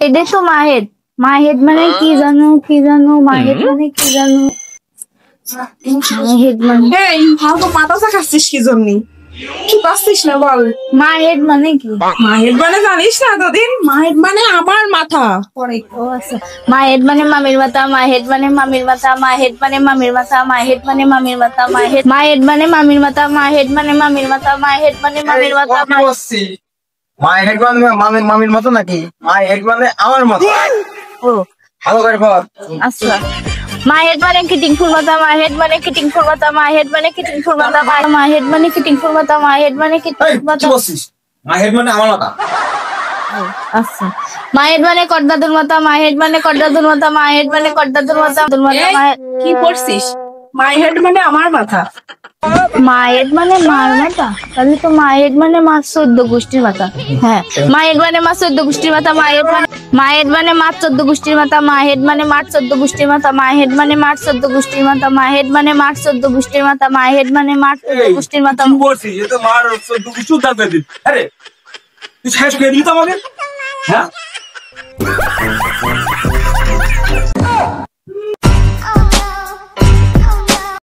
এটাই তো মাহেদ। মাহেদ মানে কি জানো, কি জানো? মাহেদ মানে কি জানো? মাহেদ মানে এই হালকা মাথা চাকাচ্ছিস কি জন্যে? কি পাচ্ছিস না বল? মাহেদ মানে কি? মাহের মানে জানিস না এতদিন? মাহের মানে আমার মাথা। পরে ও আচ্ছা, মাহেদ মানে মামির মাথা, মাহেদ মানে মামির মাথা, মাহেদ মানে মামির মাথা, মাহেদ মানে মামির মাথা, মাহেদ মানে মামির মাথা, মাহেদ মানে মামির মাথা, মাহেদ মানে মামির মাথা। মাই হেড মানে মামির মতো নাকি? মাই হেড মানে আমার মতো। ও ভালো করে বল। আচ্ছা, মাহেদ মানে কিটিং ফুল মাথা, মাহেদ মানে কিটিং ফুল মাথা, মাহেদ মানে কিটিং ফুল মাথা, মাহেদ মানে কিটিং ফুল মাথা, মাহেদ মানে কিটিং এই ফুল কি মাথা। বলছিস? মাই হেড মানে আমার মাথা। আচ্ছা, মাহেদ মানে কর্দাদুর মাথা, মাহেদ মানে কর্দাদুর মাথা, মাহেদ মানে কর্দাদুর মাথা, এই কি করছিস? মাই হেড মানে আমার মাথা। মায়ের মানে মার মাথা, তাহলে তো মায়ের মানে মার 14 গোষ্ঠীর মাথা। হ্যাঁ, মায়ের মানে মার 14 গোষ্ঠীর মাথা, মায়ের মানে মার 14 গোষ্ঠীর মাথা, মাহেদ মানে মার 14 গোষ্ঠীর মাথা, মাহেদ মানে মার 14 গোষ্ঠীর মাথা, মাহেদ মানে মার 14 গোষ্ঠীর মাথা, মাহেদ মানে মার 14 গোষ্ঠীর মাথা। কি বলছিস? এ তো মার 14 গোষ্ঠী উদ্ধার করে দিন। আরে তুই শেষ করে দিলি তো আমাকে। হ্যাঁ